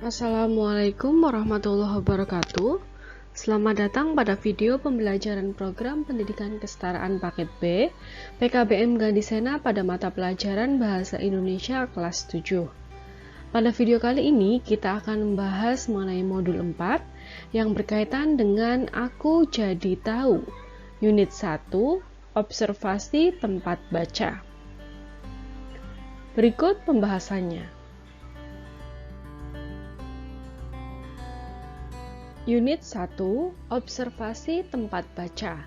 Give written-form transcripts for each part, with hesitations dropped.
Assalamualaikum warahmatullahi wabarakatuh. Selamat datang pada video pembelajaran program pendidikan kesetaraan paket B PKBM Gandhisena pada mata pelajaran Bahasa Indonesia kelas 7. Pada video kali ini kita akan membahas mengenai modul 4 yang berkaitan dengan Aku Jadi Tahu, Unit 1, Observasi Tempat Baca. Berikut pembahasannya. Unit 1, Observasi Tempat Baca.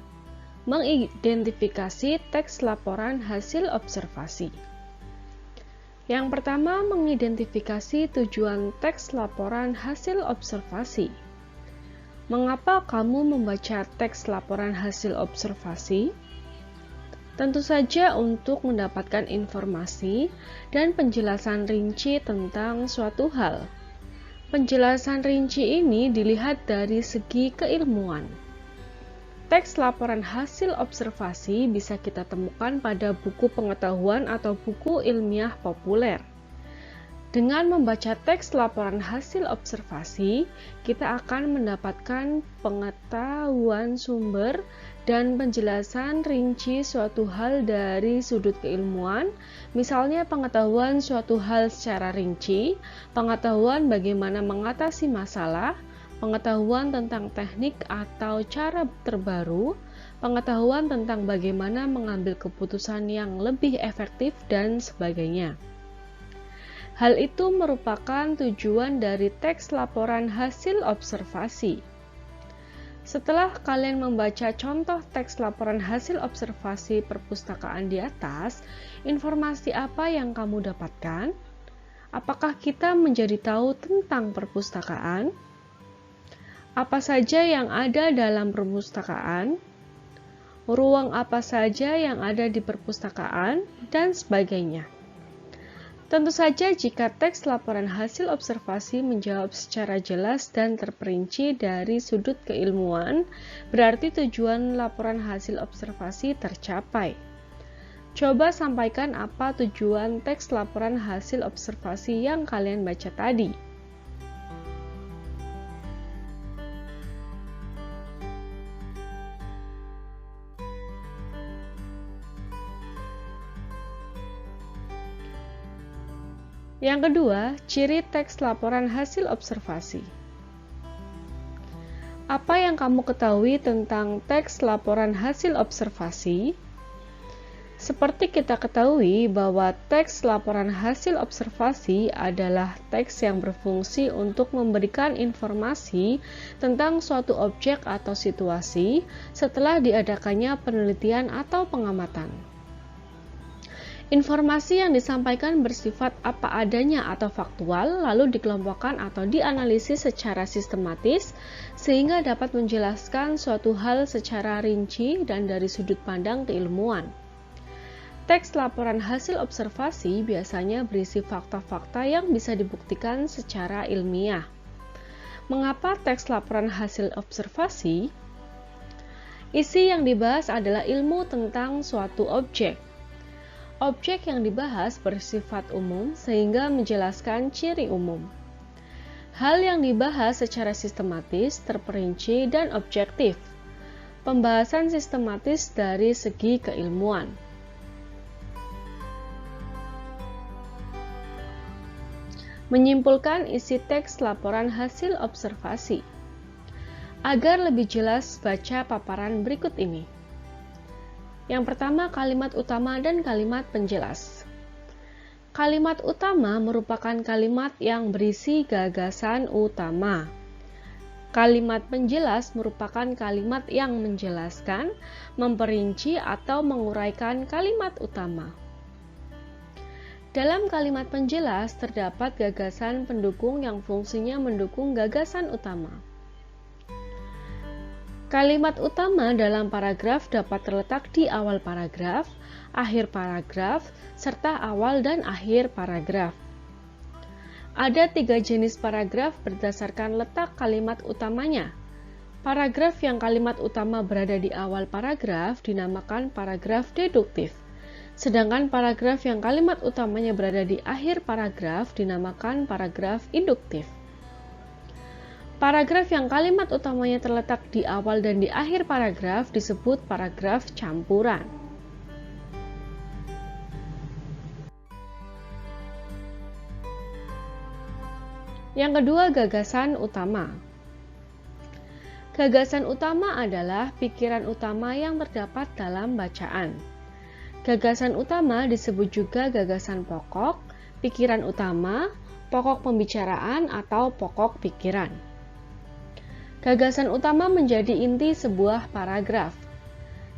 Mengidentifikasi teks laporan hasil observasi. Yang pertama, mengidentifikasi tujuan teks laporan hasil observasi. Mengapa kamu membaca teks laporan hasil observasi? Tentu saja untuk mendapatkan informasi dan penjelasan rinci tentang suatu hal. Penjelasan rinci ini dilihat dari segi keilmuan. Teks laporan hasil observasi bisa kita temukan pada buku pengetahuan atau buku ilmiah populer. Dengan membaca teks laporan hasil observasi, kita akan mendapatkan pengetahuan sumber dan penjelasan rinci suatu hal dari sudut keilmuan, misalnya pengetahuan suatu hal secara rinci, pengetahuan bagaimana mengatasi masalah, pengetahuan tentang teknik atau cara terbaru, pengetahuan tentang bagaimana mengambil keputusan yang lebih efektif, dan sebagainya. Hal itu merupakan tujuan dari teks laporan hasil observasi. Setelah kalian membaca contoh teks laporan hasil observasi perpustakaan di atas, informasi apa yang kamu dapatkan? Apakah kita menjadi tahu tentang perpustakaan? Apa saja yang ada dalam perpustakaan? Ruang apa saja yang ada di perpustakaan? Dan sebagainya. Tentu saja jika teks laporan hasil observasi menjawab secara jelas dan terperinci dari sudut keilmuan, berarti tujuan laporan hasil observasi tercapai. Coba sampaikan apa tujuan teks laporan hasil observasi yang kalian baca tadi. Yang kedua, ciri teks laporan hasil observasi. Apa yang kamu ketahui tentang teks laporan hasil observasi? Seperti kita ketahui bahwa teks laporan hasil observasi adalah teks yang berfungsi untuk memberikan informasi tentang suatu objek atau situasi setelah diadakannya penelitian atau pengamatan. Informasi yang disampaikan bersifat apa adanya atau faktual, lalu dikelompokkan atau dianalisis secara sistematis, sehingga dapat menjelaskan suatu hal secara rinci dan dari sudut pandang keilmuan. Teks laporan hasil observasi biasanya berisi fakta-fakta yang bisa dibuktikan secara ilmiah. Mengapa teks laporan hasil observasi? Isi yang dibahas adalah ilmu tentang suatu objek. Objek yang dibahas bersifat umum sehingga menjelaskan ciri umum. Hal yang dibahas secara sistematis, terperinci, dan objektif. Pembahasan sistematis dari segi keilmuan. Menyimpulkan isi teks laporan hasil observasi. Agar lebih jelas, baca paparan berikut ini. Yang pertama, kalimat utama dan kalimat penjelas. Kalimat utama merupakan kalimat yang berisi gagasan utama. Kalimat penjelas merupakan kalimat yang menjelaskan, memperinci, atau menguraikan kalimat utama. Dalam kalimat penjelas terdapat gagasan pendukung yang fungsinya mendukung gagasan utama. Kalimat utama dalam paragraf dapat terletak di awal paragraf, akhir paragraf, serta awal dan akhir paragraf. Ada 3 jenis paragraf berdasarkan letak kalimat utamanya. Paragraf yang kalimat utama berada di awal paragraf dinamakan paragraf deduktif. Sedangkan paragraf yang kalimat utamanya berada di akhir paragraf dinamakan paragraf induktif. Paragraf yang kalimat utamanya terletak di awal dan di akhir paragraf disebut paragraf campuran. Yang kedua, gagasan utama. Gagasan utama adalah pikiran utama yang terdapat dalam bacaan. Gagasan utama disebut juga gagasan pokok, pikiran utama, pokok pembicaraan, atau pokok pikiran. Gagasan utama menjadi inti sebuah paragraf.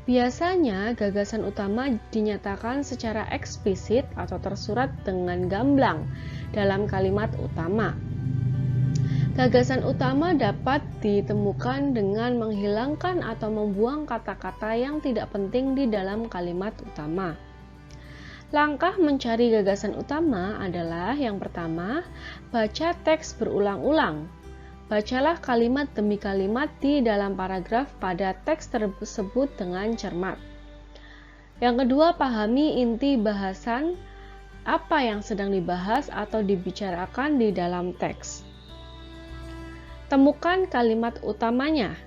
Biasanya, gagasan utama dinyatakan secara eksplisit atau tersurat dengan gamblang dalam kalimat utama. Gagasan utama dapat ditemukan dengan menghilangkan atau membuang kata-kata yang tidak penting di dalam kalimat utama. Langkah mencari gagasan utama adalah yang pertama, baca teks berulang-ulang. Bacalah kalimat demi kalimat di dalam paragraf pada teks tersebut dengan cermat. Yang kedua, pahami inti bahasan apa yang sedang dibahas atau dibicarakan di dalam teks. Temukan kalimat utamanya.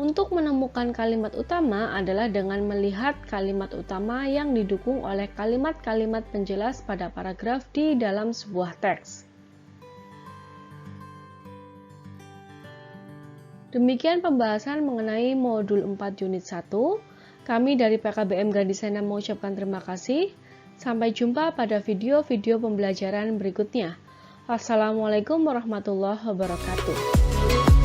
Untuk menemukan kalimat utama adalah dengan melihat kalimat utama yang didukung oleh kalimat-kalimat penjelas pada paragraf di dalam sebuah teks. Demikian pembahasan mengenai modul 4 unit 1. Kami dari PKBM Gandisena mengucapkan terima kasih. Sampai jumpa pada video-video pembelajaran berikutnya. Wassalamualaikum warahmatullahi wabarakatuh.